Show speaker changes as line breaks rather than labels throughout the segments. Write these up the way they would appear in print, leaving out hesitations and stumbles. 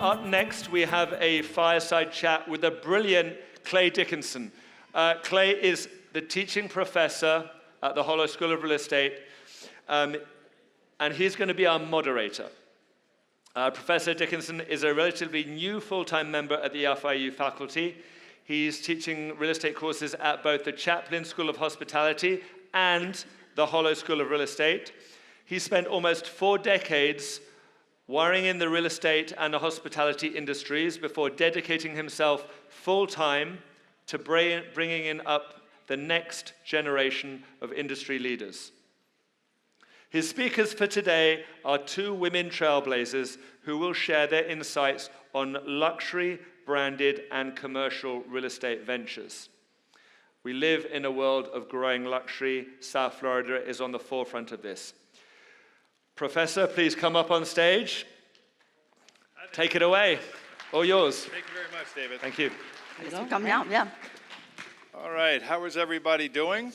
Up next, we have a fireside chat with the brilliant Clay Dickinson. Clay is the teaching professor at the Hollo School of Real Estate, and he's going to be our moderator. Professor Dickinson is a relatively new full-time member at the FIU faculty. He's teaching real estate courses at both the Chaplin School of Hospitality and the Hollo School of Real Estate. He spent almost 4 decades wiring in the real estate and the hospitality industries before dedicating himself full-time to bringing in up the next generation of industry leaders. His speakers for today are 2 women trailblazers who will share their insights on luxury, branded, and commercial real estate ventures. We live in a world of growing luxury. South Florida is on the forefront of this. Professor, please come up on stage. Take it away. All yours.
Thank you very much, David.
Thank you.
Thanks for coming out, yeah.
All right, how is everybody doing?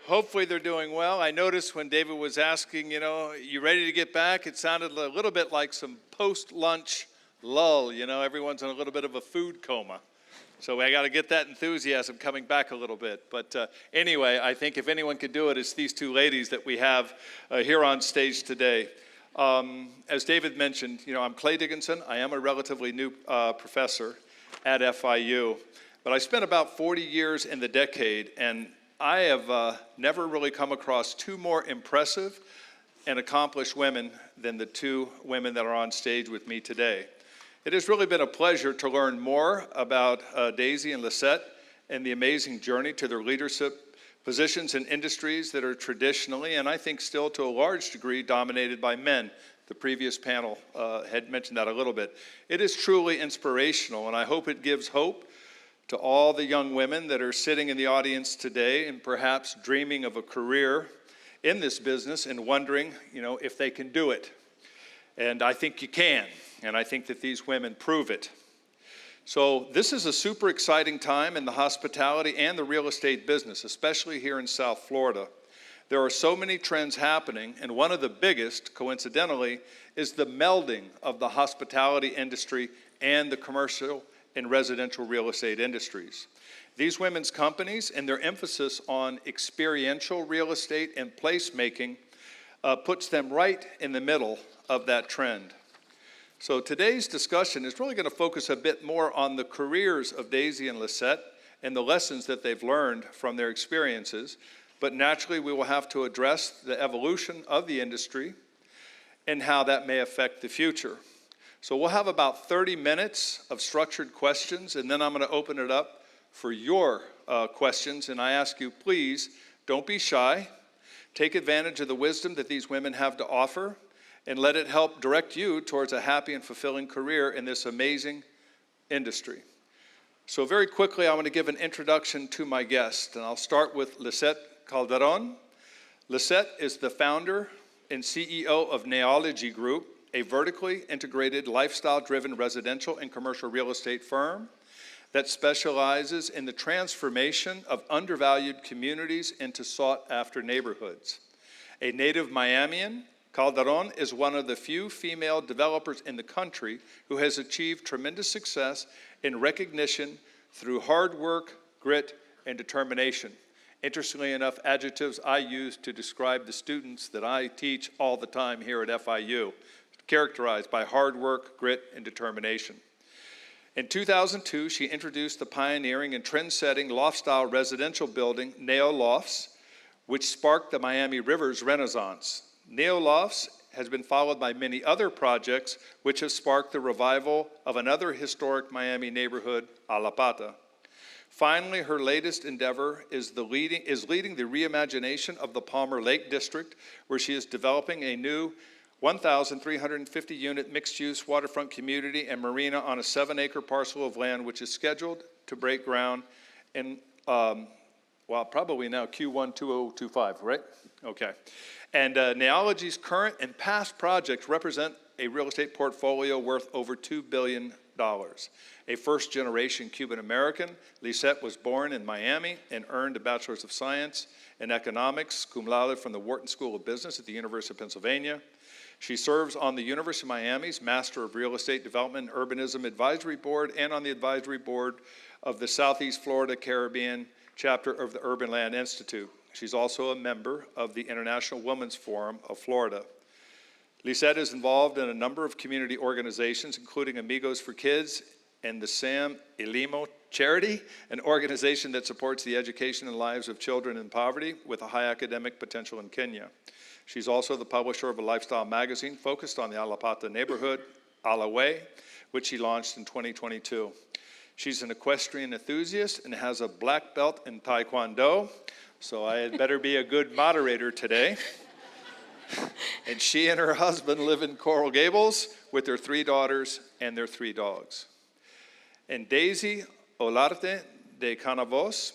Hopefully they're doing well. I noticed when David was asking, you ready to get back? It sounded a little bit like some post-lunch lull, everyone's in a little bit of a food coma. So I got to get that enthusiasm coming back a little bit. But anyway, I think if anyone could do it, it's these 2 ladies that we have here on stage today. As David mentioned, I'm Clay Dickinson. I am a relatively new professor at FIU. But I spent about 40 years in the decade, and I have never really come across 2 more impressive and accomplished women than the 2 women that are on stage with me today. It has really been a pleasure to learn more about Dayssi and Lissette and the amazing journey to their leadership positions in industries that are traditionally, and I think still to a large degree, dominated by men. The previous panel had mentioned that a little bit. It is truly inspirational, and I hope it gives hope to all the young women that are sitting in the audience today and perhaps dreaming of a career in this business and wondering, if they can do it. And I think you can, and I think that these women prove it. So this is a super exciting time in the hospitality and the real estate business, especially here in South Florida. There are so many trends happening, and one of the biggest, coincidentally, is the melding of the hospitality industry and the commercial and residential real estate industries. These women's companies and their emphasis on experiential real estate and placemaking puts them right in the middle of that trend. So today's discussion is really going to focus a bit more on the careers of Dayssi and Lissette and the lessons that they've learned from their experiences. But naturally, we will have to address the evolution of the industry and how that may affect the future. So we'll have about 30 minutes of structured questions, and then I'm going to open it up for your questions. And I ask you, please, don't be shy. Take advantage of the wisdom that these women have to offer, and let it help direct you towards a happy and fulfilling career in this amazing industry. So very quickly, I want to give an introduction to my guest, and I'll start with Lissette Calderon. Lissette is the founder and CEO of Neology Group, a vertically integrated, lifestyle-driven residential and commercial real estate firm that specializes in the transformation of undervalued communities into sought-after neighborhoods. A native Miamian, Calderon is one of the few female developers in the country who has achieved tremendous success in recognition through hard work, grit, and determination. Interestingly enough, adjectives I use to describe the students that I teach all the time here at FIU, characterized by hard work, grit, and determination. In 2002, she introduced the pioneering and trend-setting loft-style residential building, Neolofts, which sparked the Miami River's renaissance. Neolofts has been followed by many other projects which have sparked the revival of another historic Miami neighborhood, Olarte. Finally, her latest endeavor is leading the reimagination of the Palmer Lake District, where she is developing a new 1,350-unit mixed-use waterfront community and marina on a 7-acre parcel of land, which is scheduled to break ground in, probably now Q1 2025, right? Okay. And Neology's current and past projects represent a real estate portfolio worth over $2 billion. A first-generation Cuban-American, Lissette was born in Miami and earned a Bachelor's of Science in Economics, cum laude from the Wharton School of Business at the University of Pennsylvania. She serves on the University of Miami's Master of Real Estate Development and Urbanism Advisory Board and on the advisory board of the Southeast Florida Caribbean chapter of the Urban Land Institute. She's also a member of the International Women's Forum of Florida. Lissette is involved in a number of community organizations, including Amigos for Kids and the Sam Elimo Charity, an organization that supports the education and lives of children in poverty with a high academic potential in Kenya. She's also the publisher of a lifestyle magazine focused on the Alapata neighborhood, Alaway, which she launched in 2022. She's an equestrian enthusiast and has a black belt in Taekwondo, so I had better be a good moderator today. And she and her husband live in Coral Gables with their 3 daughters and their 3 dogs. And Dayssi Olarte de Kanavos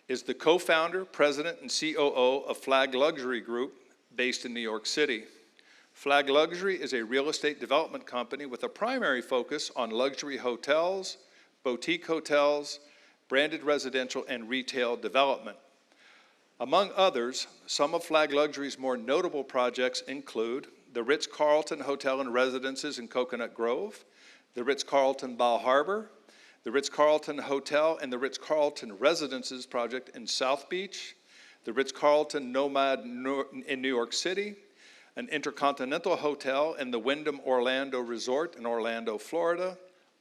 is the co-founder, president, and COO of Flag Luxury Group based in New York City. Flag Luxury is a real estate development company with a primary focus on luxury hotels, boutique hotels, branded residential, and retail development. Among others, some of Flag Luxury's more notable projects include the Ritz-Carlton Hotel and Residences in Coconut Grove, the Ritz-Carlton Bal Harbor, the Ritz-Carlton Hotel and the Ritz-Carlton Residences project in South Beach, the Ritz-Carlton Nomad in New York City, an Intercontinental Hotel and the Wyndham Orlando Resort in Orlando, Florida,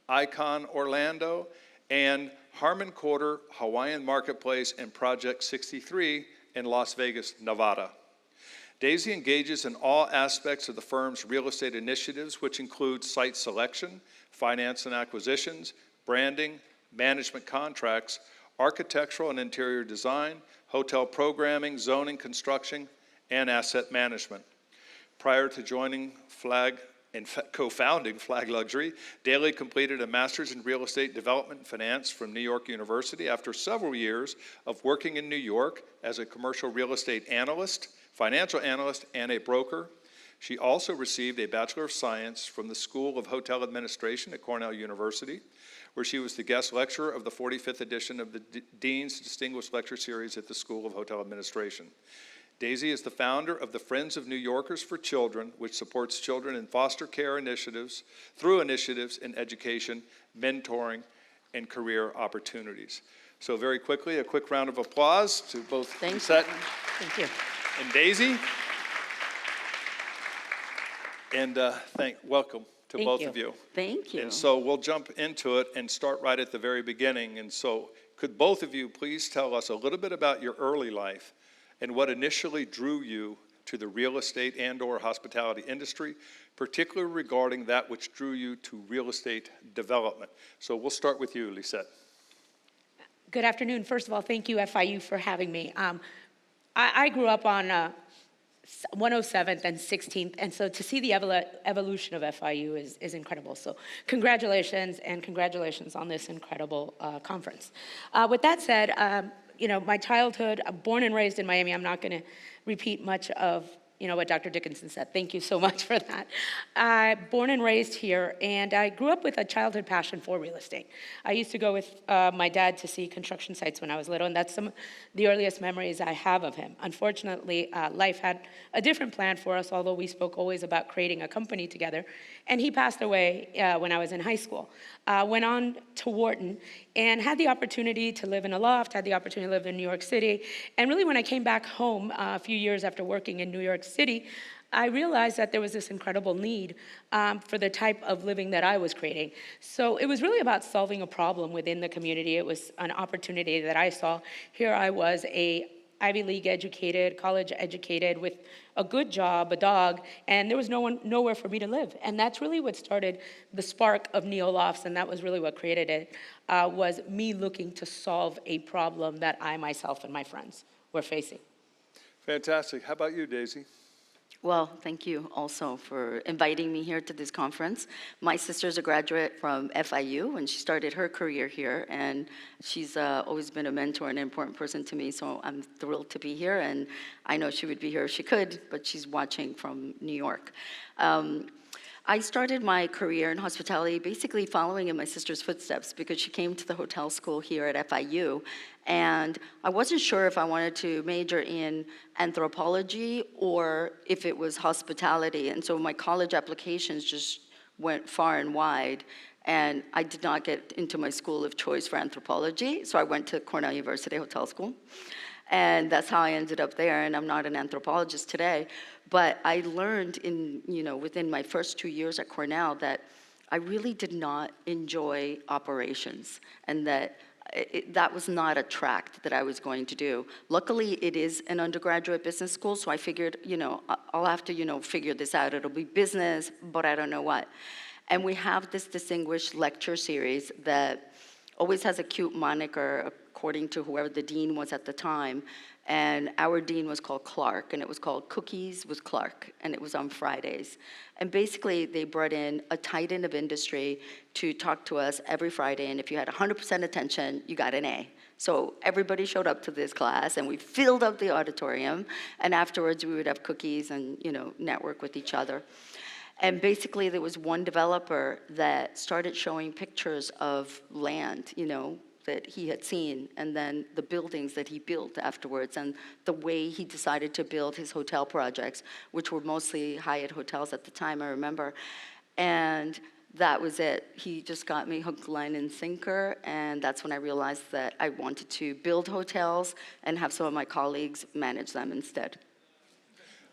Icon Orlando, and Harmon Quarter Hawaiian Marketplace and Project 63 in Las Vegas, Nevada. Dayssi engages in all aspects of the firm's real estate initiatives, which include site selection, finance and acquisitions, branding, management contracts, architectural and interior design, hotel programming, zoning, construction, and asset management. Prior to joining Flag and co-founding Flag Luxury, Daly completed a master's in real estate development and finance from New York University after several years of working in New York as a commercial real estate analyst, financial analyst, and a broker. She also received a Bachelor of Science from the School of Hotel Administration at Cornell University, where she was the guest lecturer of the 45th edition of the Dean's Distinguished Lecture Series at the School of Hotel Administration. Dayssi is the founder of the Friends of New Yorkers for Children, which supports children in foster care initiatives through initiatives in education, mentoring, and career opportunities. So very quickly, a quick round of applause to both Lissette and Dayssi. And welcome to both of you.
Thank you.
And so we'll jump into it and start right at the very beginning. And so could both of you please tell us a little bit about your early life and what initially drew you to the real estate and/or hospitality industry, particularly regarding that which drew you to real estate development. So we'll start with you, Lissette.
Good afternoon. First of all, thank you, FIU, for having me. I grew up on 107th and 16th, and so to see the evolution of FIU is incredible. So congratulations, and congratulations on this incredible conference. With that said, my childhood, born and raised in Miami. I'm not going to repeat much of what Dr. Dickinson said. Thank you so much for that. Born and raised here, and I grew up with a childhood passion for real estate. I used to go with my dad to see construction sites when I was little, and that's some of the earliest memories I have of him. Unfortunately, life had a different plan for us, although we spoke always about creating a company together, and he passed away when I was in high school. Went on to Wharton and had the opportunity to live in a loft, had the opportunity to live in New York City, and really when I came back home a few years after working in New York City, I realized that there was this incredible need for the type of living that I was creating. So it was really about solving a problem within the community. It was an opportunity that I saw. Here I was, a Ivy League educated, college educated, with a good job, a dog, and there was nowhere for me to live. And that's really what started the spark of Neolofts, and that was really what created it, was me looking to solve a problem that I myself and my friends were facing.
Fantastic. How about you, Dayssi?
Well, thank you also for inviting me here to this conference. My sister's a graduate from FIU, and she started her career here, and she's always been a mentor and an important person to me, so I'm thrilled to be here, and I know she would be here if she could, but she's watching from New York. I started my career in hospitality basically following in my sister's footsteps because she came to the hotel school here at FIU. And I wasn't sure if I wanted to major in anthropology or if it was hospitality. And so my college applications just went far and wide. And I did not get into my school of choice for anthropology, so I went to Cornell University Hotel School. And that's how I ended up there, and I'm not an anthropologist today. But I learned within my first 2 years at Cornell that I really did not enjoy operations, and that that was not a track that I was going to do. Luckily, it is an undergraduate business school, so I figured, I'll have to, figure this out. It'll be business, but I don't know what. And we have this distinguished lecture series that always has a cute moniker according to whoever the dean was at the time. And our dean was called Clark, and it was called Cookies with Clark, and it was on Fridays. And basically, they brought in a titan of industry to talk to us every Friday, and if you had 100% attention, you got an A. So everybody showed up to this class, and we filled up the auditorium, and afterwards we would have cookies and, network with each other. And basically, there was one developer that started showing pictures of land, that he had seen, and then the buildings that he built afterwards, and the way he decided to build his hotel projects, which were mostly Hyatt hotels at the time, I remember. And that was it. He just got me hook, line, and sinker, and that's when I realized that I wanted to build hotels and have some of my colleagues manage them instead.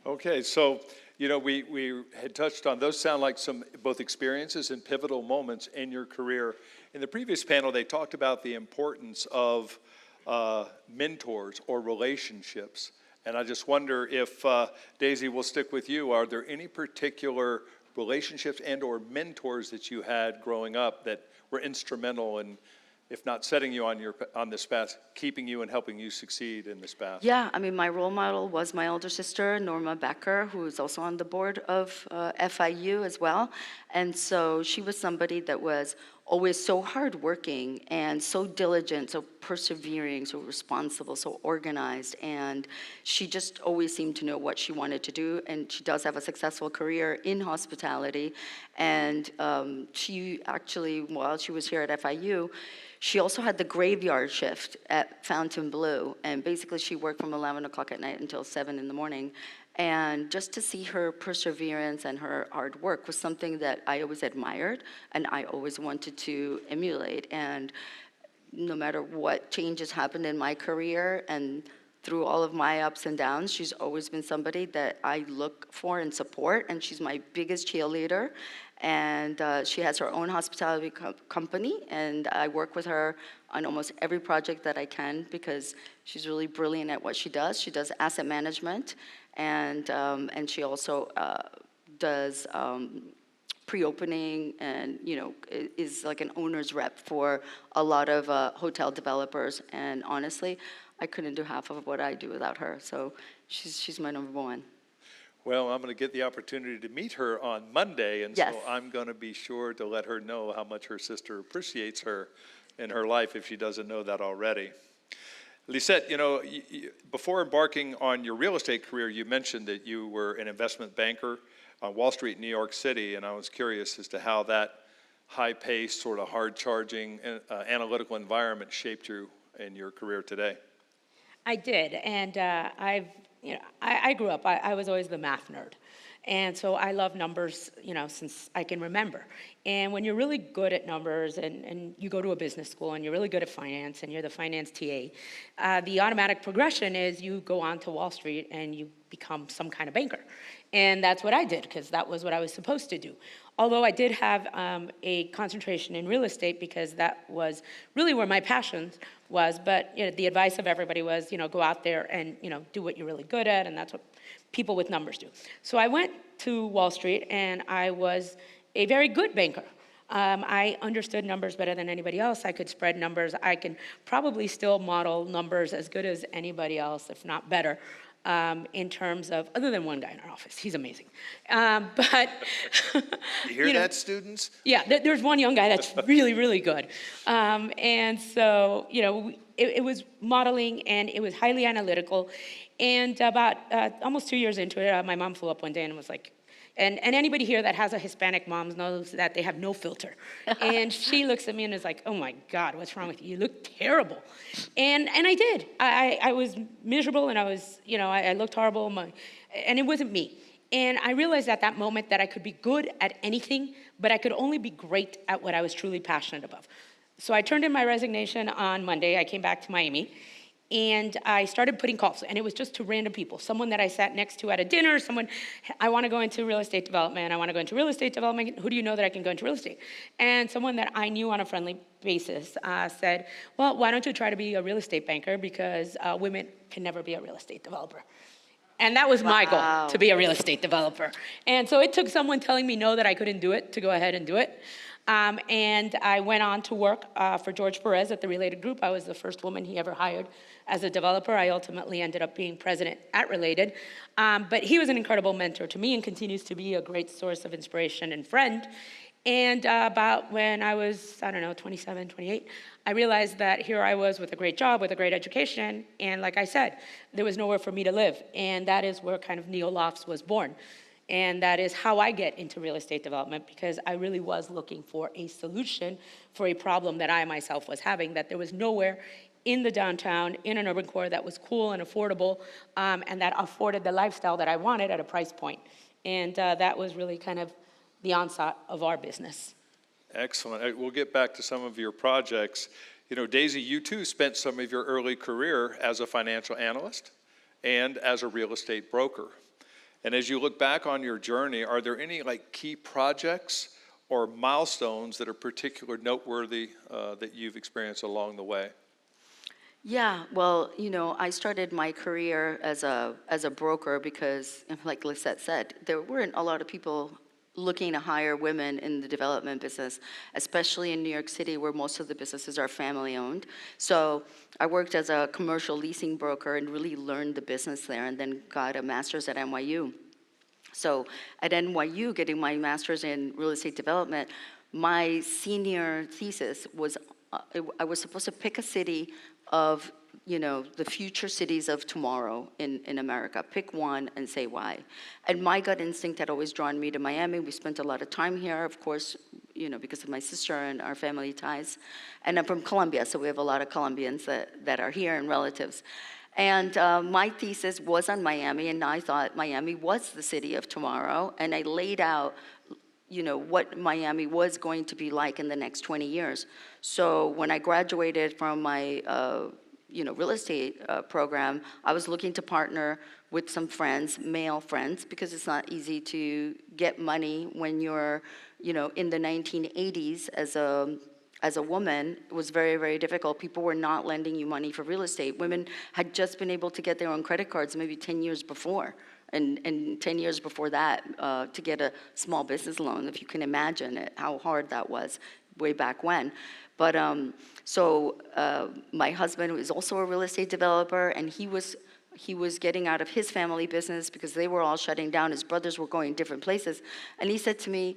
Okay, so we had touched on, those sound like some both experiences and pivotal moments in your career. In the previous panel, they talked about the importance of mentors or relationships. And I just wonder if, Dayssi, we'll stick with you. Are there any particular relationships and or mentors that you had growing up that were instrumental in, if not setting you on this path, keeping you and helping you succeed in this path?
Yeah, my role model was my older sister, Norma Becker, who is also on the board of FIU as well. And so she was somebody that was always so hardworking and so diligent, so persevering, so responsible, so organized. And she just always seemed to know what she wanted to do. And she does have a successful career in hospitality. And she actually, while she was here at FIU, she also had the graveyard shift at Fontainebleau, and basically she worked from 11 o'clock at night until 7 in the morning. And just to see her perseverance and her hard work was something that I always admired and I always wanted to emulate. And no matter what changes happened in my career and through all of my ups and downs, she's always been somebody that I look for and support, and she's my biggest cheerleader. And she has her own hospitality company, and I work with her on almost every project that I can because she's really brilliant at what she does. She does asset management, and she also does pre-opening and, is like an owner's rep for a lot of hotel developers. And honestly, I couldn't do half of what I do without her. So she's my number one.
Well, I'm going to get the opportunity to meet her on Monday, and
Yes.
so I'm going to be sure to let her know how much her sister appreciates her in her life if she doesn't know that already. Lissette, before embarking on your real estate career, you mentioned that you were an investment banker on Wall Street in New York City, and I was curious as to how that high-paced, sort of hard-charging analytical environment shaped you in your career today.
I did, and I grew up, I was always the math nerd. And so I love numbers, since I can remember. And when you're really good at numbers and you go to a business school and you're really good at finance and you're the finance TA, the automatic progression is you go on to Wall Street and you become some kind of banker. And that's what I did because that was what I was supposed to do. Although I did have a concentration in real estate because that was really where my passion was. But the advice of everybody was, go out there and do what you're really good at, and that's what people with numbers do. So I went to Wall Street, and I was a very good banker. I understood numbers better than anybody else. I could spread numbers. I can probably still model numbers as good as anybody else, if not better. In terms of, other than one guy in our office, he's amazing. But
you hear that, students?
Yeah, there's one young guy that's really, really good. And so, it was modeling and it was highly analytical. And about almost 2 years into it, my mom flew up one day and was like, And anybody here that has a Hispanic mom knows that they have no filter. And she looks at me and is like, oh my God, what's wrong with you? You look terrible. And I did. I was miserable and I was, I looked horrible. And it wasn't me. And I realized at that moment that I could be good at anything, but I could only be great at what I was truly passionate about. So I turned in my resignation on Monday. I came back to Miami. And I started putting calls, and it was just to random people. Someone that I sat next to at a dinner, someone, I want to go into real estate development. I want to go into real estate development. Who do you know that I can go into real estate? And someone that I knew on a friendly basis said, well, why don't you try to be a real estate banker, because women can never be a real estate developer. And that was my goal, to be a real estate developer. And so it took someone telling me no, that I couldn't do it, to go ahead and do it. And I went on to work for George Perez at the Related Group. I was the first woman he ever hired as a developer. I ultimately ended up being president at Related. But he was an incredible mentor to me and continues to be a great source of inspiration and friend. And about when I was, 27, 28, I realized that here I was with a great job, with a great education. And like I said, there was nowhere for me to live. And that is where kind of Neolofts was born. And that is how I get into real estate development, because I really was looking for a solution for a problem that I myself was having, that there was nowhere in the downtown, in an urban core, that was cool and affordable, and that afforded the lifestyle that I wanted at a price point. And that was really kind of the onset of our business.
Excellent. We'll get back to some of your projects. Daisy, you too spent some of your early career as a financial analyst and as a real estate broker. And as you look back on your journey, are there any key projects or milestones that are particularly noteworthy that you've experienced along the way?
Yeah, well, I started my career as a broker because, like Lissette said, there weren't a lot of people looking to hire women in the development business, especially in New York City, where most of the businesses are family-owned. So I worked as a commercial leasing broker and really learned the business there, and then got a master's at NYU. So at NYU, getting my master's in real estate development, my senior thesis was, I was supposed to pick a city of the future cities of tomorrow in America. Pick one and say why. And my gut instinct had always drawn me to Miami. We spent a lot of time here, of course, because of my sister and our family ties. And I'm from Colombia, so we have a lot of Colombians that are here and relatives. And my thesis was on Miami, and I thought Miami was the city of tomorrow. And I laid out what Miami was going to be like in the next 20 years. So when I graduated from my real estate program, I was looking to partner with some friends, male friends, because it's not easy to get money when you're, in the 1980s as a woman. It was very, very difficult. People were not lending you money for real estate. Women had just been able to get their own credit cards maybe 10 years before. And 10 years before that, to get a small business loan, if you can imagine it, how hard that was way back when. But so my husband was also a real estate developer, and he was getting out of his family business because they were all shutting down. His brothers were going different places. And he said to me,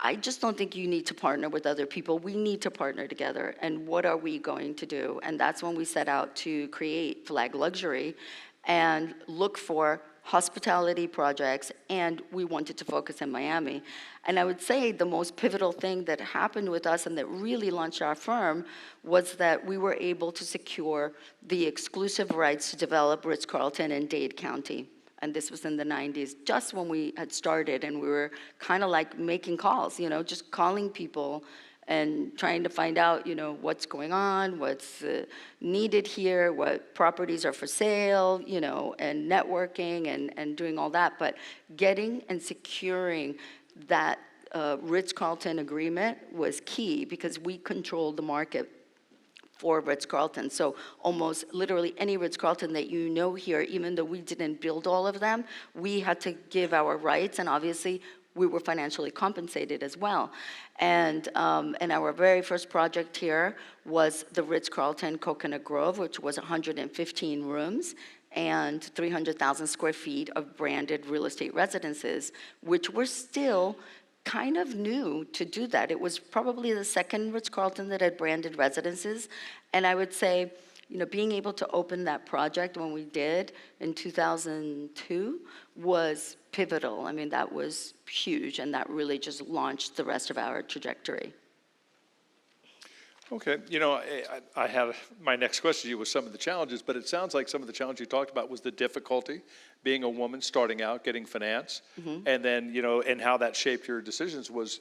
I just don't think you need to partner with other people. We need to partner together. And what are we going to do? And that's when we set out to create Flag Luxury and look for hospitality projects, and we wanted to focus in Miami. And I would say the most pivotal thing that happened with us and that really launched our firm was that we were able to secure the exclusive rights to develop Ritz-Carlton in Dade County. And this was in the 90s, just when we had started, and we were kind of like making calls, just calling people and trying to find out, what's going on, what's needed here, what properties are for sale, and networking and doing all that. But getting and securing that Ritz-Carlton agreement was key, because we controlled the market for Ritz-Carlton. So almost literally any Ritz-Carlton that here, even though we didn't build all of them, we had to give our rights, and obviously we were financially compensated as well. And our very first project here was the Ritz-Carlton Coconut Grove, which was 115 rooms and 300,000 square feet of branded real estate residences, which were still kind of new to do that. It was probably the second Ritz-Carlton that had branded residences. And I would say, being able to open that project when we did in 2002 was pivotal. I mean, that was huge, and that really just launched the rest of our trajectory.
Okay, I have, my next question to you was some of the challenges, but it sounds like some of the challenges you talked about was the difficulty being a woman starting out, getting finance, and then, and how that shaped your decisions was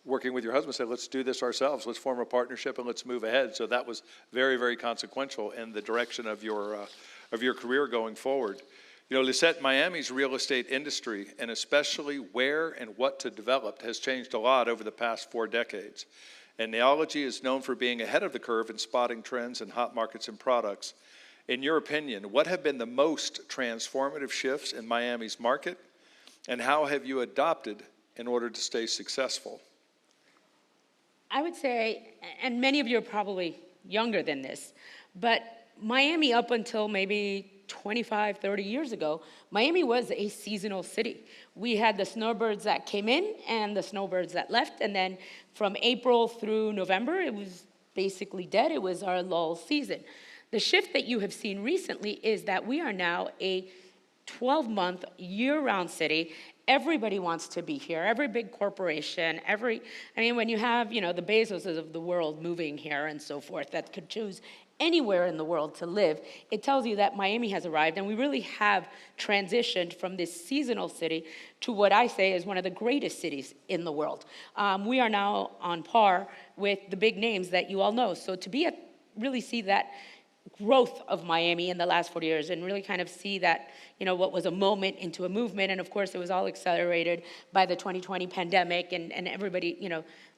working with your husband, said, let's do this ourselves, let's form a partnership and let's move ahead. So that was very, very consequential in the direction of your career going forward. Lissette, Miami's real estate industry, and especially where and what to develop, has changed a lot over the past 4 decades. And Neology is known for being ahead of the curve in spotting trends in hot markets and products. In your opinion, what have been the most transformative shifts in Miami's market, and how have you adopted in order to stay successful?
I would say, and many of you are probably younger than this, but Miami up until maybe 25, 30 years ago, Miami was a seasonal city. We had the snowbirds that came in and the snowbirds that left, and then from April through November, it was basically dead. It was our lull season. The shift that you have seen recently is that we are now a 12-month, year-round city. Everybody wants to be here, every big corporation, when you have, the Bezoses of the world moving here and so forth that could choose anywhere in the world to live, it tells you that Miami has arrived, and we really have transitioned from this seasonal city to what I say is one of the greatest cities in the world. We are now on par with the big names that you all know. So to really see that growth of Miami in the last 40 years and really kind of see that, what was a moment into a movement. And of course, it was all accelerated by the 2020 pandemic and everybody,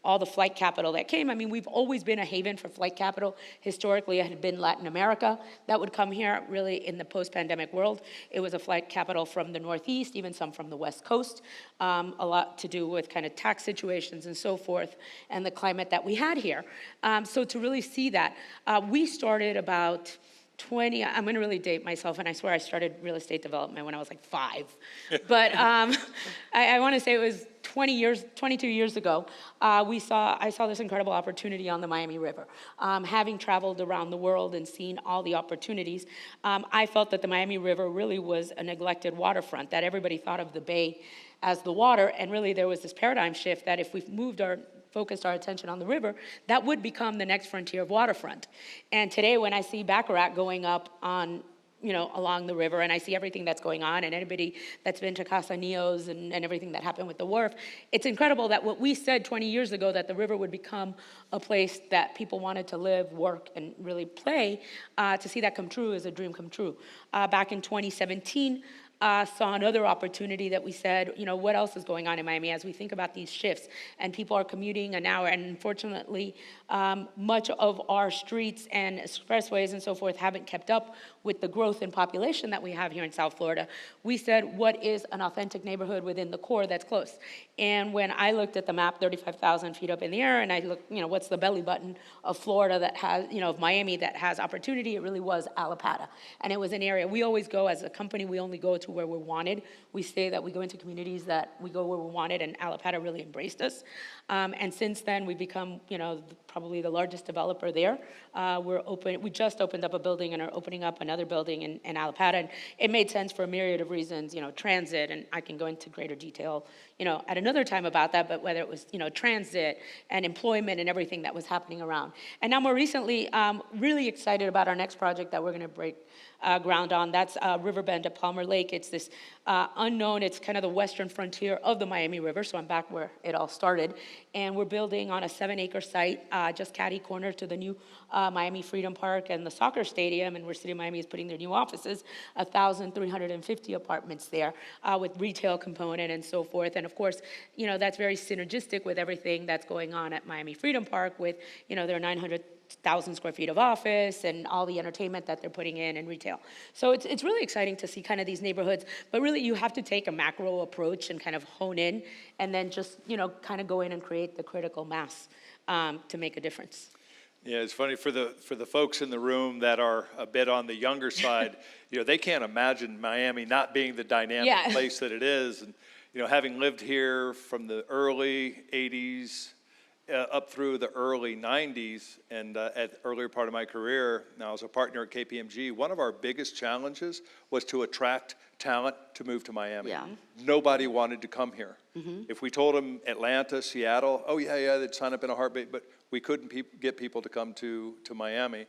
all the flight capital that came. I mean, we've always been a haven for flight capital. Historically, it had been Latin America that would come here. Really, in the post-pandemic world, it was a flight capital from the Northeast, even some from the West Coast. A lot to do with kind of tax situations and so forth, and the climate that we had here. So to really see that, we started about 20, I'm gonna really date myself, and I swear I started real estate development when I was like 5. But I wanna say it was 22 years ago, I saw this incredible opportunity on the Miami River. Having traveled around the world and seen all the opportunities, I felt that the Miami River really was a neglected waterfront, that everybody thought of the bay as the water, and really there was this paradigm shift that if we focused our attention on the river, that would become the next frontier of waterfront. And today when I see Baccarat going up on, along the river, and I see everything that's going on, and anybody that's been to Casa Neos and everything that happened with the wharf, it's incredible that what we said 20 years ago, that the river would become a place that people wanted to live, work, and really play, to see that come true is a dream come true. Back in 2017, saw another opportunity that we said, what else is going on in Miami as we think about these shifts, and people are commuting an hour, and unfortunately, much of our streets and expressways and so forth haven't kept up with the growth in population that we have here in South Florida. We said, what is an authentic neighborhood within the core that's close? And when I looked at the map, 35,000 feet up in the air, and I looked, what's the belly button of Florida that has, of Miami that has opportunity, it really was Alapata. And it was an area, we always go as a company, we only go to where we're wanted. We say that we go into communities that we go where we're wanted, and Alapata really embraced us. And since then, we've become, probably the largest developer there. We just opened up a building and are opening up another building in Alapata. And it made sense for a myriad of reasons, transit, and I can go into greater detail, at another time about that, but whether it was, transit and employment and everything that was happening around. And now more recently, really excited about our next project that we're gonna break ground on. That's Riverbend at Palmer Lake. It's this unknown, it's kind of the western frontier of the Miami River, so I'm back where it all started. And we're building on a 7-acre site, just catty corner to the new Miami Freedom Park and the soccer stadium, and where City of Miami is putting their new offices, 1,350 apartments there with retail component and so forth. And of course, that's very synergistic with everything that's going on at Miami Freedom Park with, their 900,000 square feet of office and all the entertainment that they're putting in retail. So it's really exciting to see kind of these neighborhoods, but really you have to take a macro approach and kind of hone in, and then just, kind of go in and create the critical mass to make a difference.
Yeah, it's funny for the folks in the room that are a bit on the younger side, they can't imagine Miami not being the dynamic place that it is. And, having lived here from the early 80s up through the early 90s and at the earlier part of my career, now as a partner at KPMG, one of our biggest challenges was to attract talent to move to Miami.
Yeah.
Nobody wanted to come here. If we told them Atlanta, Seattle, oh yeah, they'd sign up in a heartbeat, but we couldn't get people to come to Miami.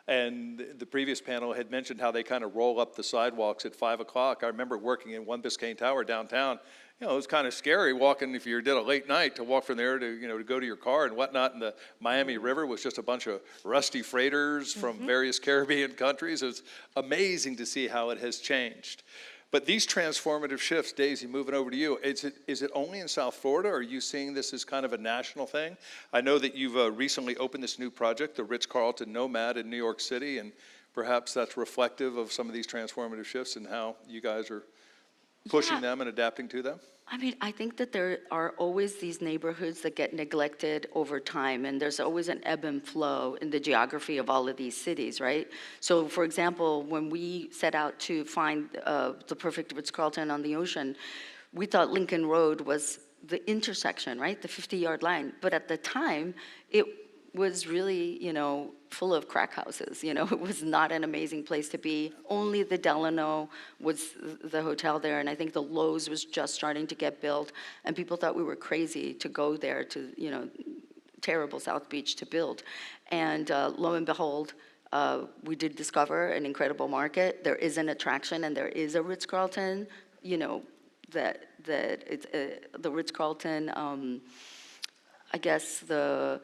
And the previous panel had mentioned how they kind of roll up the sidewalks at 5 o'clock. I remember working in One Biscayne Tower downtown. You know, it was kind of scary walking, if you did a late night, to walk from there to, you know, to go to your car and whatnot. And the Miami River was just a bunch of rusty freighters from various Caribbean countries. It's amazing to see how it has changed. But these transformative shifts, Daisy, moving over to you, is it only in South Florida, or are you seeing this as kind of a national thing? I know that you've recently opened this new project, the Ritz-Carlton Nomad in New York City, and perhaps that's reflective of some of these transformative shifts and how you guys are pushing them and adapting to them?
I mean, I think that there are always these neighborhoods that get neglected over time, and there's always an ebb and flow in the geography of all of these cities, right? So, for example, when we set out to find the perfect Ritz-Carlton on the ocean, we thought Lincoln Road was the intersection, right? The 50-yard line. But at the time, it was really, you know, full of crack houses. You know, it was not an amazing place to be. Only the Delano was the hotel there, and I think the Lowe's was just starting to get built, and people thought we were crazy to go there to, you know, terrible South Beach to build. And lo and behold, we did discover an incredible market. There is an attraction, and there is a Ritz-Carlton, you know, that it's the Ritz-Carlton, I guess the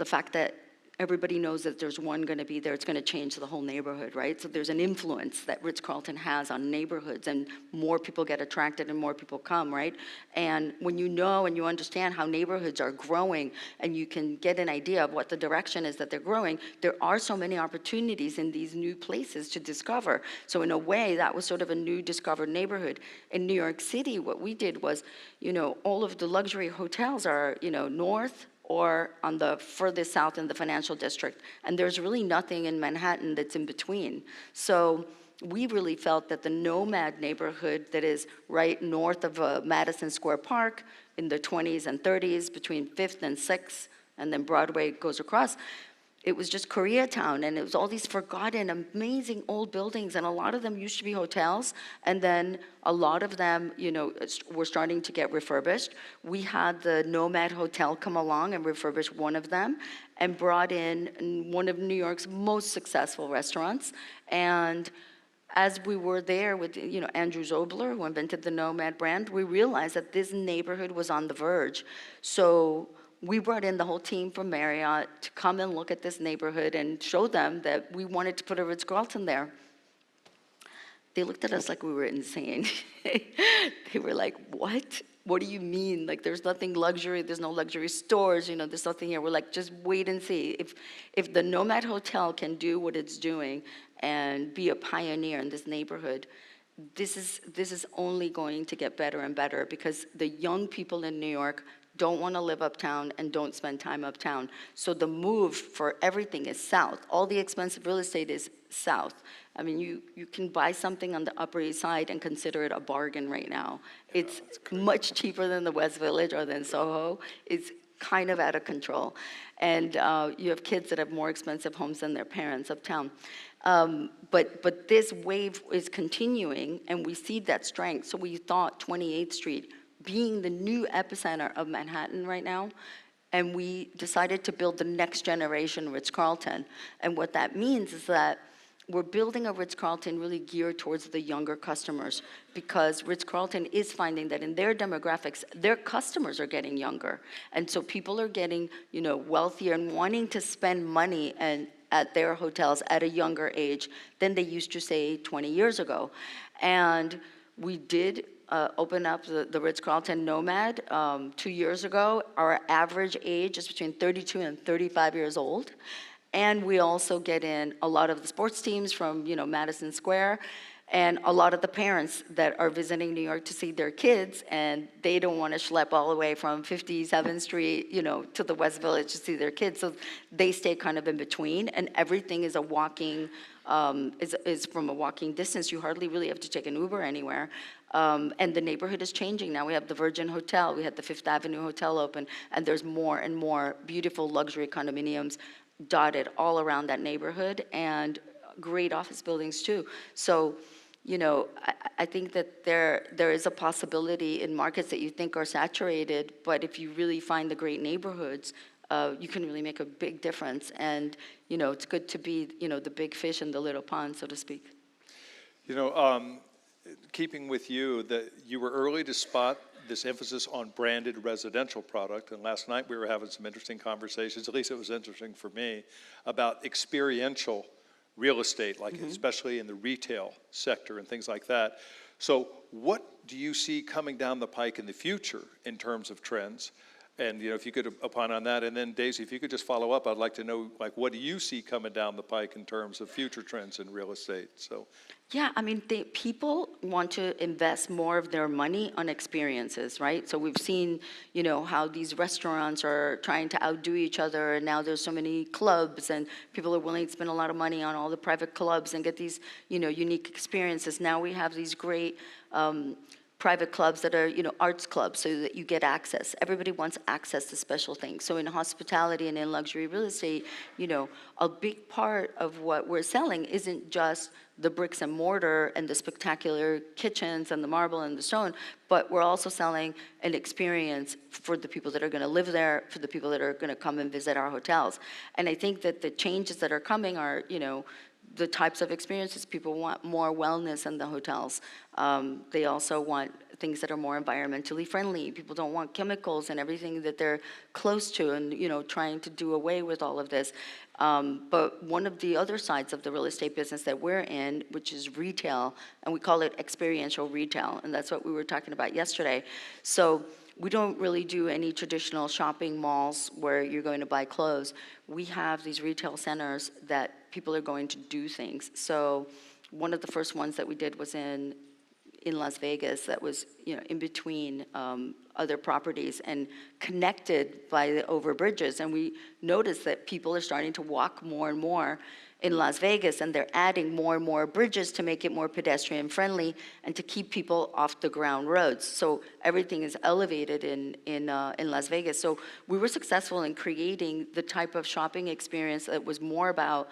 fact that everybody knows that there's one going to be there, it's going to change the whole neighborhood, right? So there's an influence that Ritz-Carlton has on neighborhoods, and more people get attracted and more people come, right? And when you know and you understand how neighborhoods are growing, and you can get an idea of what the direction is that they're growing, there are so many opportunities in these new places to discover. So in a way, that was sort of a new discovered neighborhood. In New York City, what we did was, you know, all of the luxury hotels are, you know, north or on the furthest south in the financial district. And there's really nothing in Manhattan that's in between. So we really felt that the Nomad neighborhood that is right north of Madison Square Park in the 20s and 30s, between 5th and 6th, and then Broadway goes across, it was just Koreatown, and it was all these forgotten, amazing old buildings, and a lot of them used to be hotels, and then a lot of them, you know, were starting to get refurbished. We had the Nomad Hotel come along and refurbish one of them, and brought in one of New York's most successful restaurants. And as we were there with, you know, Andrew Zobler, who invented the Nomad brand, we realized that this neighborhood was on the verge. So we brought in the whole team from Marriott to come and look at this neighborhood and show them that we wanted to put a Ritz-Carlton there. They looked at us like we were insane. They were like, what? What do you mean? Like, there's nothing luxury, there's no luxury stores, you know, there's nothing here. We're like, just wait and see. If the Nomad Hotel can do what it's doing and be a pioneer in this neighborhood, this is only going to get better and better, because the young people in New York don't want to live uptown and don't spend time uptown. So the move for everything is south. All the expensive real estate is south. I mean, you can buy something on the Upper East Side and consider it a bargain right now. It's much cheaper than the West Village or than Soho. It's kind of out of control. And you have kids that have more expensive homes than their parents uptown. But this wave is continuing, and we see that strength. So we thought 28th Street, being the new epicenter of Manhattan right now, and we decided to build the next generation Ritz-Carlton. And what that means is that we're building a Ritz-Carlton really geared towards the younger customers, because Ritz-Carlton is finding that in their demographics, their customers are getting younger. And so people are getting, you know, wealthier and wanting to spend money at their hotels at a younger age than they used to, say, 20 years ago. And we did open up the Ritz-Carlton Nomad 2 years ago. Our average age is between 32 and 35 years old. And we also get in a lot of the sports teams from, you know, Madison Square. And a lot of the parents that are visiting New York to see their kids, and they don't want to schlep all the way from 57th Street, to the West Village to see their kids. So they stay kind of in between, and everything is a walking, is from a walking distance. You hardly really have to take an Uber anywhere. And the neighborhood is changing now. We have the Virgin Hotel, we had the Fifth Avenue Hotel open, and there's more and more beautiful luxury condominiums dotted all around that neighborhood, and great office buildings too. So, I think that there is a possibility in markets that you think are saturated, but if you really find the great neighborhoods, you can really make a big difference. And, it's good to be, the big fish in the little pond, so to speak.
Keeping with you, that you were early to spot this emphasis on branded residential product, and last night we were having some interesting conversations, at least it was interesting for me, about experiential real estate, like especially in the retail sector and things like that. So what do you see coming down the pike in the future in terms of trends? And if you could opine on that, and then Dayssi, if you could just follow up, I'd like to know, what do you see coming down the pike in terms of future trends in real estate? So.
Yeah, people want to invest more of their money on experiences, right? So we've seen, how these restaurants are trying to outdo each other, and now there's so many clubs, and people are willing to spend a lot of money on all the private clubs and get these, unique experiences. Now we have these great private clubs that are, arts clubs, so that you get access. Everybody wants access to special things. So in hospitality and in luxury real estate, a big part of what we're selling isn't just the bricks and mortar and the spectacular kitchens and the marble and the stone, but we're also selling an experience for the people that are going to live there, for the people that are going to come and visit our hotels. And I think that the changes that are coming are, the types of experiences. People want more wellness in the hotels. They also want things that are more environmentally friendly. People don't want chemicals and everything that they're close to, and trying to do away with all of this. But one of the other sides of the real estate business that we're in, which is retail, and we call it experiential retail, and that's what we were talking about yesterday. So we don't really do any traditional shopping malls where you're going to buy clothes. We have these retail centers that people are going to do things. So one of the first ones that we did was in Las Vegas, that was in between other properties and connected by the over bridges. And we noticed that people are starting to walk more and more in Las Vegas, and they're adding more and more bridges to make it more pedestrian friendly and to keep people off the ground roads. So everything is elevated in Las Vegas. So we were successful in creating the type of shopping experience that was more about,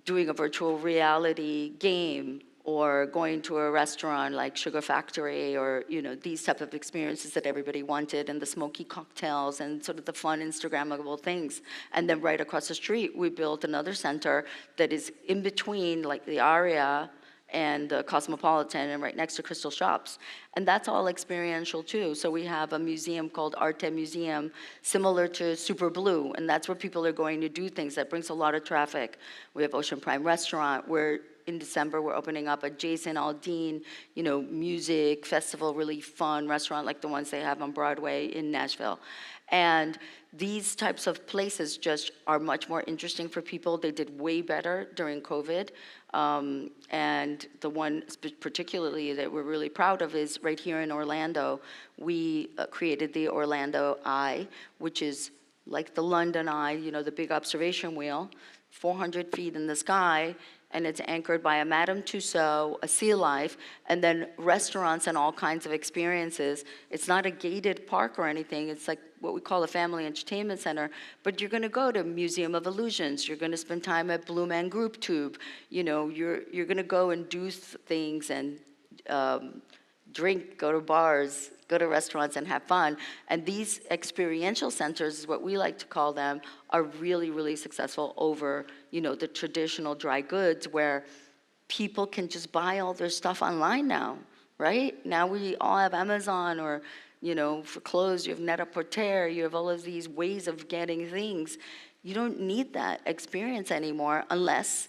doing a virtual reality game, or going to a restaurant like Sugar Factory, or these type of experiences that everybody wanted, and the smoky cocktails and sort of the fun Instagrammable things. And then right across the street, we built another center that is in between, like the Aria and the Cosmopolitan, and right next to Crystal Shops. And that's all experiential too. So we have a museum called Olarte Museum, similar to Super Blue, and that's where people are going to do things. That brings a lot of traffic. We have Ocean Prime Restaurant, where in December we're opening up a Jason Aldean, music festival, really fun restaurant like the ones they have on Broadway in Nashville. And these types of places just are much more interesting for people. They did way better during COVID. And the one particularly that we're really proud of is right here in Orlando. We created the Orlando Eye, which is like the London Eye, the big observation wheel, 400 feet in the sky, and it's anchored by a Madame Tussauds, a sea life, and then restaurants and all kinds of experiences. It's not a gated park or anything. It's like what we call a family entertainment center, but you're going to go to Museum of Illusions. You're going to spend time at Blue Man Group Tube. You're going to go and do things and drink, go to bars, go to restaurants and have fun. And these experiential centers, is what we like to call them, are really, really successful over, the traditional dry goods, where people can just buy all their stuff online now, right? Now we all have Amazon, or, for clothes, you have Net-a-Porter, you have all of these ways of getting things. You don't need that experience anymore unless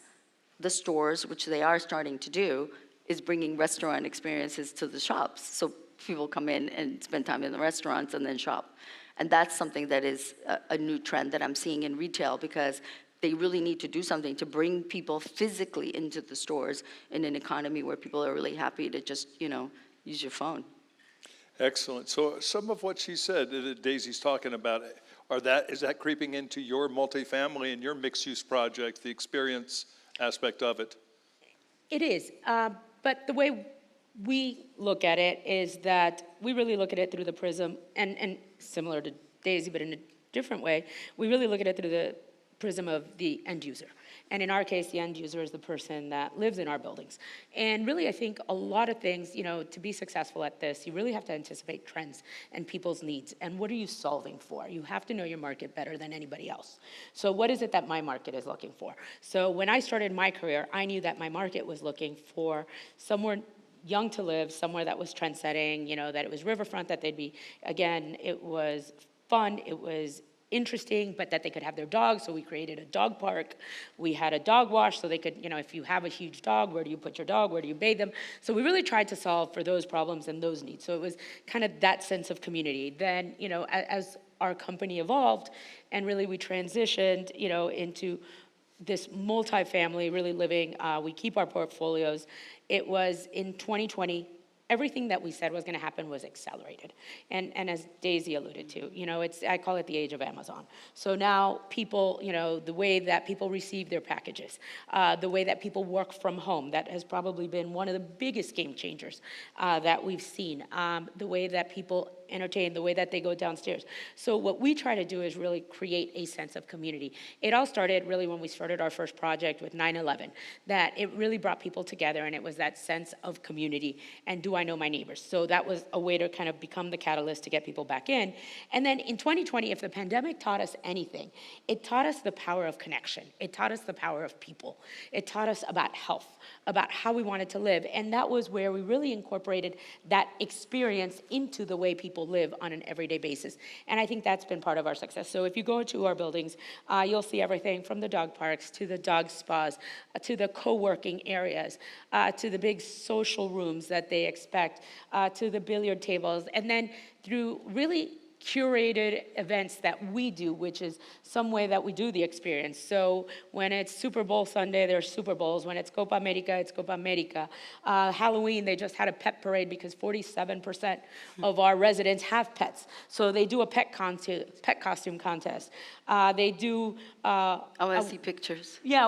the stores, which they are starting to do, is bringing restaurant experiences to the shops. So people come in and spend time in the restaurants and then shop. And that's something that is a new trend that I'm seeing in retail, because they really need to do something to bring people physically into the stores in an economy where people are really happy to just, use your phone.
Excellent. So some of what she said, that Daisy's talking about, is that creeping into your multifamily and your mixed-use project, the experience aspect of it?
It is, but the way we look at it is that we really look at it through the prism, and similar to Daisy, but in a different way, we really look at it through the prism of the end user. And in our case, the end user is the person that lives in our buildings. And really, I think a lot of things, to be successful at this, you really have to anticipate trends and people's needs. And what are you solving for? You have to know your market better than anybody else. So what is it that my market is looking for? So when I started my career, I knew that my market was looking for somewhere young to live, somewhere that was trend-setting, that it was riverfront, that they'd be, again, it was fun, it was interesting, but that they could have their dogs, so we created a dog park. We had a dog wash, so they could, if you have a huge dog, where do you put your dog, where do you bathe them? So we really tried to solve for those problems and those needs. So it was kind of that sense of community. Then, as our company evolved, and really we transitioned, into this multifamily, really living, we keep our portfolios. It was in 2020, everything that we said was going to happen was accelerated. And as Daisy alluded to, I call it the age of Amazon. So now people, the way that people receive their packages, the way that people work from home, that has probably been one of the biggest game changers that we've seen. The way that people entertain, the way that they go downstairs. So what we try to do is really create a sense of community. It all started really when we started our first project with 9/11, that it really brought people together, and it was that sense of community, and do I know my neighbors? So that was a way to kind of become the catalyst to get people back in. And then in 2020, if the pandemic taught us anything, it taught us the power of connection. It taught us the power of people. It taught us about health, about how we wanted to live, and that was where we really incorporated that experience into the way people live on an everyday basis. And I think that's been part of our success. So if you go into our buildings, you'll see everything from the dog parks to the dog spas, to the co-working areas, to the big social rooms that they expect, to the billiard tables, and then through really curated events that we do, which is some way that we do the experience. So when it's Super Bowl Sunday, there's Super Bowls. When it's Copa America, it's Copa America. Halloween, they just had a pet parade because 47% of our residents have pets. So they do a pet costume contest. They do...
I want to see pictures.
Yeah,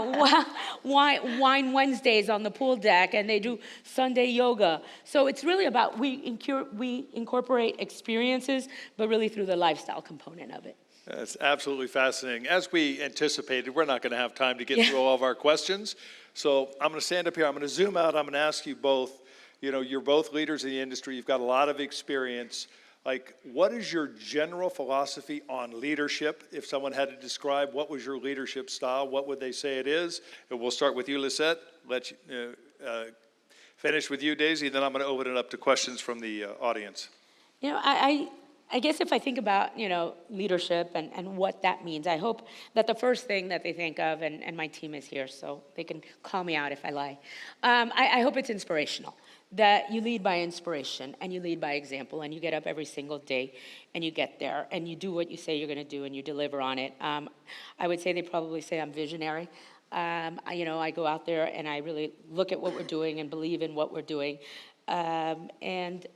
wine Wednesdays on the pool deck, and they do Sunday yoga. So it's really about, we incorporate experiences, but really through the lifestyle component of it.
That's absolutely fascinating. As we anticipated, we're not going to have time to get through all of our questions. So I'm going to stand up here. I'm going to zoom out. I'm going to ask you both, you're both leaders in the industry. You've got a lot of experience. What is your general philosophy on leadership? If someone had to describe what was your leadership style, what would they say it is? And we'll start with you, Lissette. Let you finish with you, Daisy. Then I'm going to open it up to questions from the audience.
I guess if I think about, leadership and what that means, I hope that the first thing that they think of, and my team is here, so they can call me out if I lie. I hope it's inspirational, that you lead by inspiration and you lead by example, and you get up every single day and you get there and you do what you say you're going to do and you deliver on it. I would say they probably say I'm visionary. I go out there and I really look at what we're doing and believe in what we're doing. And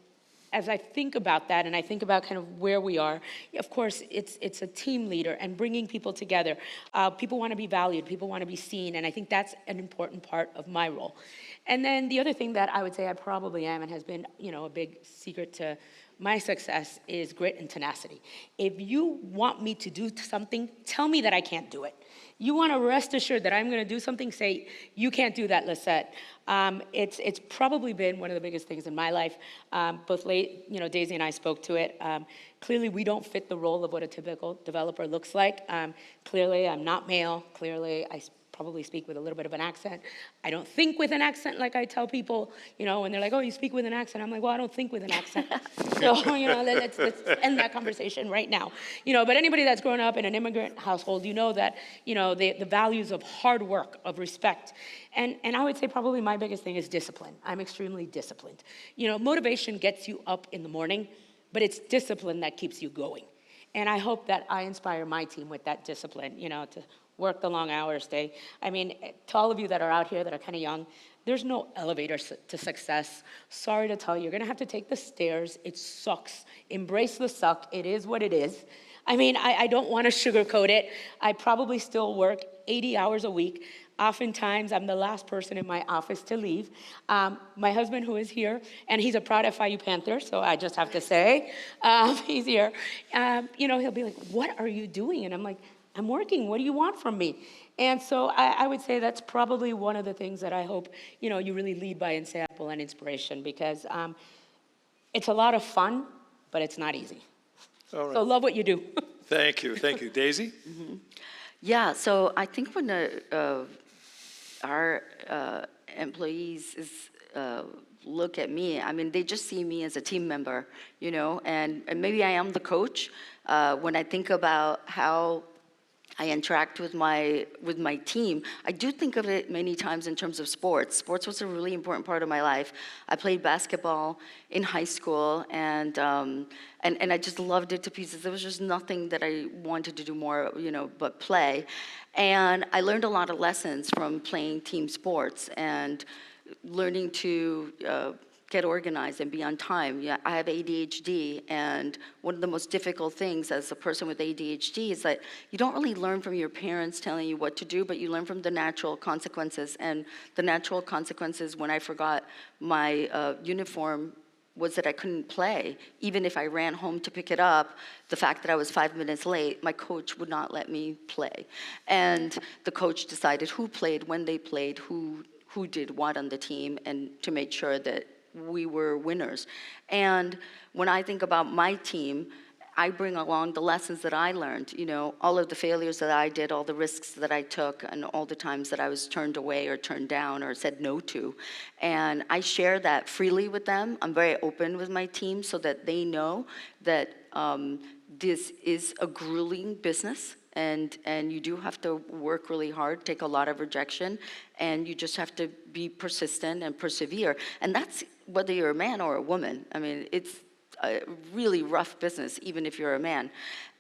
as I think about that and I think about kind of where we are, of course, it's a team leader and bringing people together. People want to be valued. People want to be seen. And I think that's an important part of my role. And then the other thing that I would say I probably am and has been, a big secret to my success is grit and tenacity. If you want me to do something, tell me that I can't do it. You want to rest assured that I'm going to do something, say, you can't do that, Lissette. It's probably been one of the biggest things in my life. Both Daisy and I spoke to it. Clearly, we don't fit the role of what a typical developer looks like. Clearly, I'm not male. Clearly, I probably speak with a little bit of an accent. I don't think with an accent like I tell people, when they're like, oh, you speak with an accent. I'm like, well, I don't think with an accent. So, let's end that conversation right now. But anybody that's grown up in an immigrant household, that, the values of hard work, of respect. And I would say probably my biggest thing is discipline. I'm extremely disciplined. Motivation gets you up in the morning, but it's discipline that keeps you going. And I hope that I inspire my team with that discipline, to work the long hours. I mean, to all of you that are out here that are kind of young, there's no elevator to success. Sorry to tell you, you're gonna have to take the stairs. It sucks. Embrace the suck. It is what it is. I mean, I don't want to sugarcoat it. I probably still work 80 hours a week. Oftentimes, I'm the last person in my office to leave. My husband, who is here, and he's a proud FIU Panther, so I just have to say, he's here. He'll be like, "What are you doing?" And I'm like, "I'm working. What do you want from me?" And so I would say that's probably one of the things that I hope, you really lead by example and inspiration, because it's a lot of fun, but it's not easy.
All right.
So love what you do.
Thank you. Daisy?
Yeah, so I think when our employees look at me, I mean, they just see me as a team member, and maybe I am the coach. When I think about how I interact with my team, I do think of it many times in terms of sports. Sports was a really important part of my life. I played basketball in high school, and I just loved it to pieces. There was just nothing that I wanted to do more, but play. And I learned a lot of lessons from playing team sports and learning to get organized and be on time. Yeah, I have ADHD, and one of the most difficult things as a person with ADHD is that you don't really learn from your parents telling you what to do, but you learn from the natural consequences. And the natural consequences when I forgot my uniform was that I couldn't play. Even if I ran home to pick it up, the fact that I was 5 minutes late, my coach would not let me play. And the coach decided who played, when they played, who did what on the team, and to make sure that we were winners. And when I think about my team, I bring along the lessons that I learned, all of the failures that I did, all the risks that I took, and all the times that I was turned away or turned down or said no to. And I share that freely with them. I'm very open with my team so that they know that this is a grueling business. And you do have to work really hard, take a lot of rejection, and you just have to be persistent and persevere. And that's whether you're a man or a woman. I mean, it's a really rough business, even if you're a man.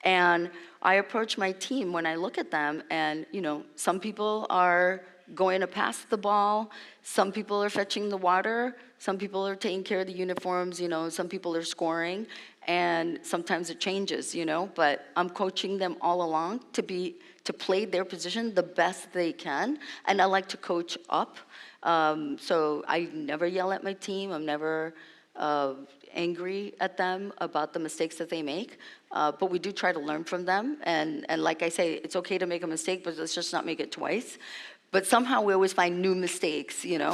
And I approach my team when I look at them, and some people are going to pass the ball, some people are fetching the water, some people are taking care of the uniforms, some people are scoring, and sometimes it changes, but I'm coaching them all along to play their position the best they can, and I like to coach up. So I never yell at my team. I'm never angry at them about the mistakes that they make, but we do try to learn from them, and like I say, it's okay to make a mistake, but let's just not make it twice. But somehow we always find new mistakes, no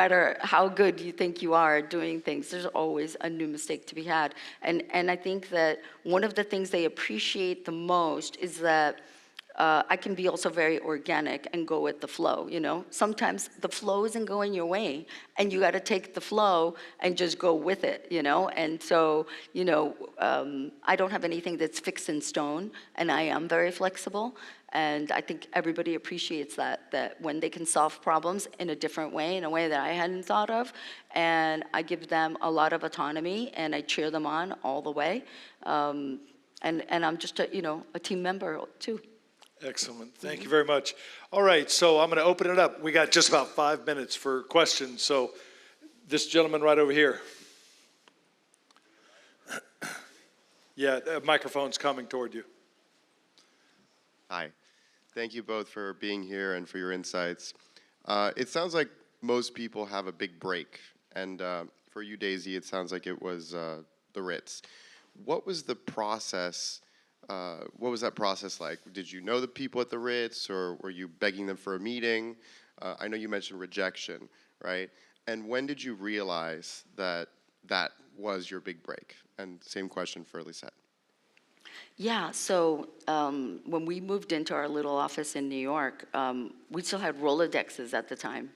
matter how good you think you are at doing things, there's always a new mistake to be had. And I think that one of the things they appreciate the most is that I can be also very organic and go with the flow, Sometimes the flow isn't going your way, and you got to take the flow and just go with it, And so, I don't have anything that's fixed in stone, and I am very flexible. And I think everybody appreciates that when they can solve problems in a different way, in a way that I hadn't thought of. And I give them a lot of autonomy, and I cheer them on all the way. And I'm just a team member too.
Excellent. Thank you very much. All right, so I'm going to open it up. We got just about 5 minutes for questions. So this gentleman right over here. Yeah, the microphone's coming toward you.
Hi. Thank you both for being here and for your insights. It sounds like most people have a big break. And for you, Daisy, it sounds like it was the Ritz. What was the process? What was that process like? Did you know the people at the Ritz, or were you begging them for a meeting? I know you mentioned rejection, right? And when did you realize that that was your big break? And same question for Lissette.
Yeah, so when we moved into our little office in New York, we still had Rolodexes at the time.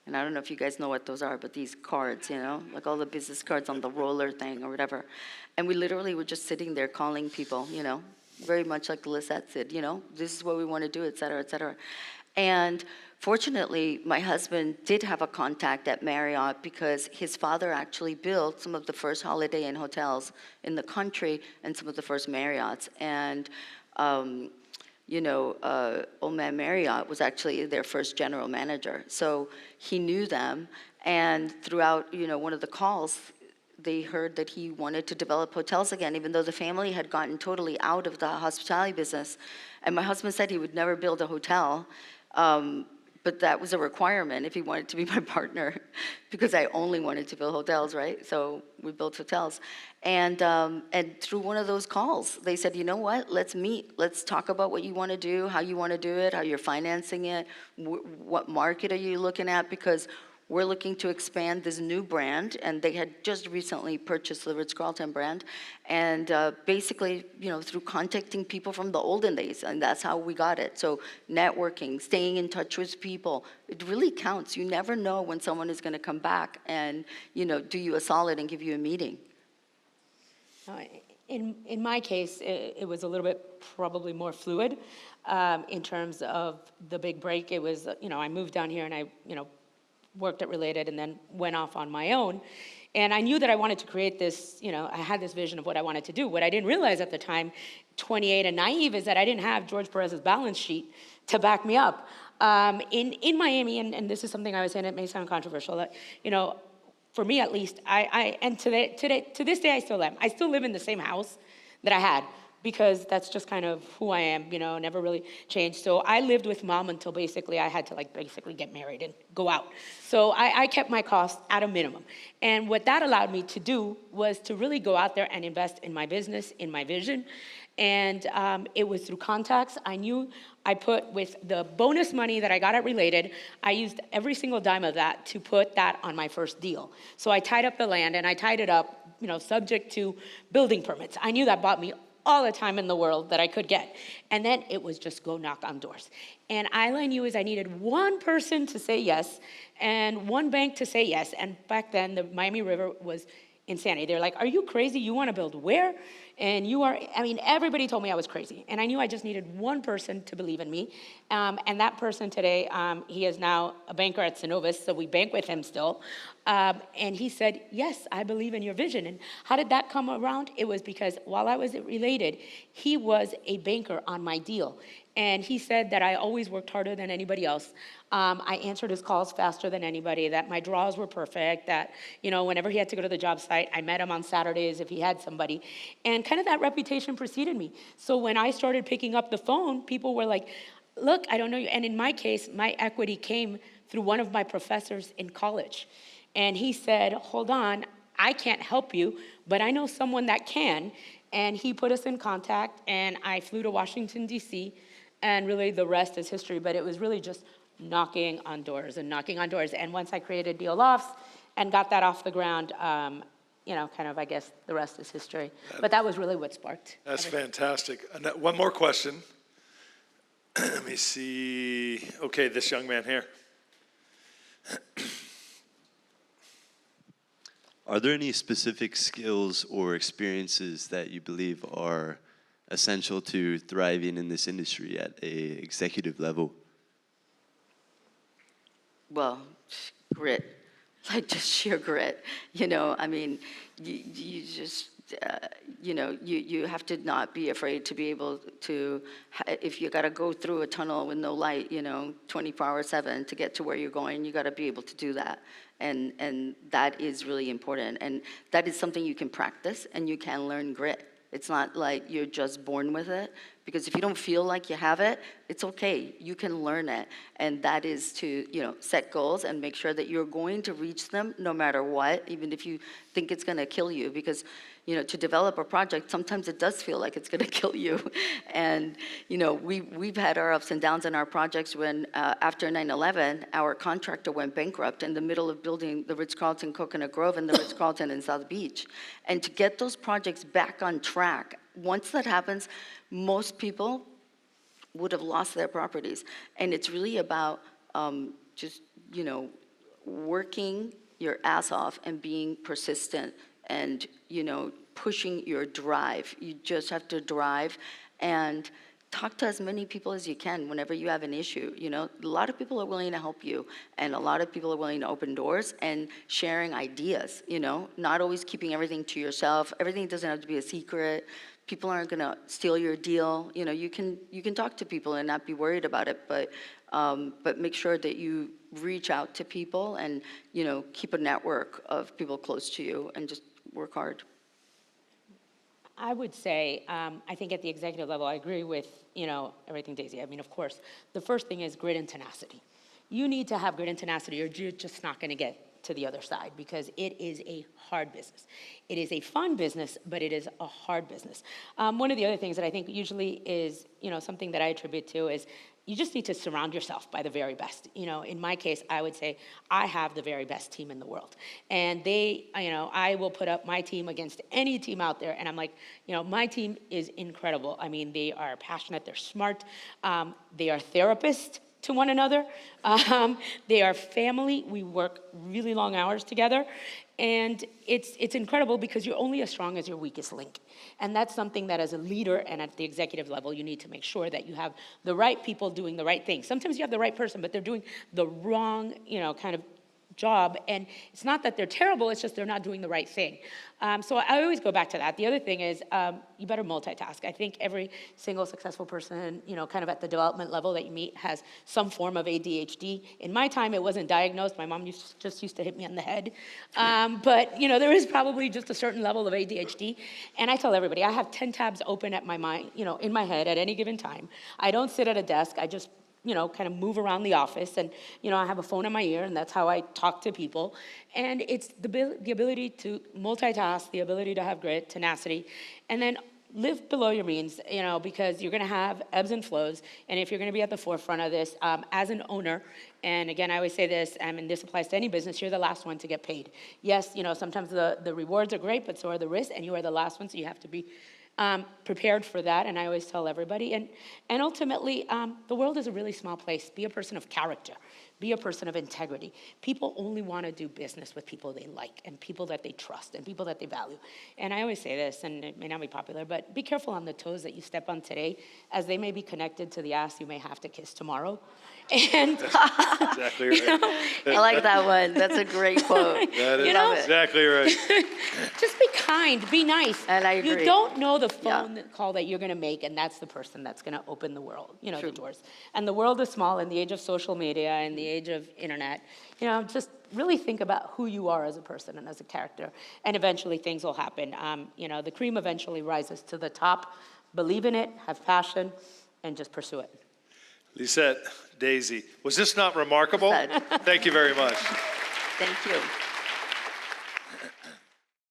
And I don't know if you guys know what those are, but these cards, like all the business cards on the roller thing or whatever. And we literally were just sitting there calling people, very much like Lissette said, this is what we want to do, et cetera, et cetera. And fortunately, my husband did have a contact at Marriott because his father actually built some of the first Holiday Inn hotels in the country and some of the first Marriotts. And, old man Marriott was actually their first general manager. So he knew them. And throughout, one of the calls, they heard that he wanted to develop hotels again, even though the family had gotten totally out of the hospitality business. And my husband said he would never build a hotel. But that was a requirement if he wanted to be my partner, because I only wanted to build hotels, right? So we built hotels. And through one of those calls, they said, you know what, let's meet. Let's talk about what you want to do, how you want to do it, how you're financing it, what market are you looking at, because we're looking to expand this new brand, and they had just recently purchased the Ritz-Carlton brand, and basically, through contacting people from the olden days, and that's how we got it. So networking, staying in touch with people, it really counts. You never know when someone is going to come back and, do you a solid and give you a meeting.
In my case, it was a little bit probably more fluid in terms of the big break. It was, I moved down here and I, worked at Related and then went off on my own. And I knew that I wanted to create this, I had this vision of what I wanted to do. What I didn't realize at the time, 28 and naive, is that I didn't have George Perez's balance sheet to back me up. In Miami, and this is something I was saying, it may sound controversial, that, for me at least, and to this day I still am. I still live in the same house that I had, because that's just kind of who I am, never really changed. So I lived with mom until basically I had to basically get married and go out. So I kept my costs at a minimum. And what that allowed me to do was to really go out there and invest in my business, in my vision. And it was through contacts. I knew I put, with the bonus money that I got at Related, I used every single dime of that to put that on my first deal. So I tied up the land, and I tied it up, subject to building permits. I knew that bought me all the time in the world that I could get. And then it was just go knock on doors. And all I knew is I needed one person to say yes and one bank to say yes. And back then, the Miami River was insanity. They're like, are you crazy? You want to build where? And everybody told me I was crazy. And I knew I just needed one person to believe in me. And that person today, he is now a banker at Synovus, so we bank with him still. And he said, yes, I believe in your vision. And how did that come around? It was because while I was at Related, he was a banker on my deal. And he said that I always worked harder than anybody else. I answered his calls faster than anybody, that my draws were perfect, that, whenever he had to go to the job site, I met him on Saturdays if he had somebody. And kind of that reputation preceded me. So when I started picking up the phone, people were like, look, I don't know you. And in my case, my equity came through one of my professors in college. And he said, hold on, I can't help you, but I know someone that can. And he put us in contact, and I flew to Washington, D.C., and really the rest is history. But it was really just knocking on doors and knocking on doors. And once I created Deal Lofts and got that off the ground, I guess the rest is history. But that was really what sparked
That's
everything.
fantastic. One more question. Let me see. Okay, this young man here.
Are there any specific skills or experiences that you believe are essential to thriving in this industry at a executive level?
Well, grit, just sheer grit. You just, you have to not be afraid to be able to, if you got to go through a tunnel with no light, 24/7 to get to where you're going, you got to be able to do that. And that is really important. And that is something you can practice, and you can learn grit. It's not like you're just born with it, because if you don't feel like you have it, it's okay. You can learn it. And that is to, set goals and make sure that you're going to reach them no matter what, even if you think it's going to kill you. Because, to develop a project, sometimes it does feel like it's going to kill you. And, we've had our ups and downs in our projects when, after 9/11, our contractor went bankrupt in the middle of building the Ritz-Carlton Coconut Grove and the Ritz-Carlton in South Beach. And to get those projects back on track, once that happens, most people would have lost their properties. And it's really about just, working your ass off and being persistent and, pushing your drive. You just have to drive and talk to as many people as you can whenever you have an issue. You know, a lot of people are willing to help you, and a lot of people are willing to open doors and sharing ideas, you know, not always keeping everything to yourself. Everything doesn't have to be a secret. People aren't going to steal your deal. You know, you can talk to people and not be worried about it, but make sure that you reach out to people and, you know, keep a network of people close to you and just work hard.
I would say, I think at the executive level, I agree with, you know, everything Daisy. I mean, of course, the first thing is grit and tenacity. You need to have grit and tenacity, or you're just not going to get to the other side, because it is a hard business. It is a fun business, but it is a hard business. One of the other things that I think usually is, you know, something that I attribute to is you just need to surround yourself by the very best. You know, in my case, I would say I have the very best team in the world. And they, you know, I will put up my team against any team out there. And I'm like, you know, my team is incredible. I mean, they are passionate, they're smart, they are therapists to one another. They are family. We work really long hours together. And it's incredible because you're only as strong as your weakest link. And that's something that as a leader and at the executive level, you need to make sure that you have the right people doing the right thing. Sometimes you have the right person, but they're doing the wrong, you know, kind of job. And it's not that they're terrible, it's just they're not doing the right thing. So I always go back to that. The other thing is you better multitask. I think every single successful person, you know, kind of at the development level that you meet has some form of ADHD. In my time, it wasn't diagnosed. My mom just used to hit me on the head. But, you know, there is probably just a certain level of ADHD. And I tell everybody, I have 10 tabs open at my mind, you know, in my head at any given time. I don't sit at a desk. I just, you know, kind of move around the office, and, you know, I have a phone in my ear, and that's how I talk to people. And it's the ability to multitask, the ability to have grit, tenacity, and then live below your means, you know, because you're going to have ebbs and flows. And if you're going to be at the forefront of this, as an owner, and again, I always say this, and this applies to any business, you're the last one to get paid. Yes, you know, sometimes the rewards are great, but so are the risks, and you are the last one, so you have to be prepared for that, and I always tell everybody. And ultimately, the world is a really small place. Be a person of character. Be a person of integrity. People only want to do business with people they like, and people that they trust, and people that they value. And I always say this, and it may not be popular, but be careful on the toes that you step on today, as they may be connected to the ass you may have to kiss tomorrow. And
Exactly right.
I like that one. That's a great quote.
That is
You know?
exactly right.
just be kind, be nice.
And I
You
agree.
don't know the phone call that you're going to make, and that's the person that's going to open the world, you know, the doors. And the world is small in the age of social media and the age of internet. You know, just really think about who you are as a person and as a character, and eventually things will happen. You know, the cream eventually rises to the top. Believe in it, have passion, and just pursue it.
Lissette, Daisy, was this not remarkable?
Lissette.
Thank you very much.
Thank you.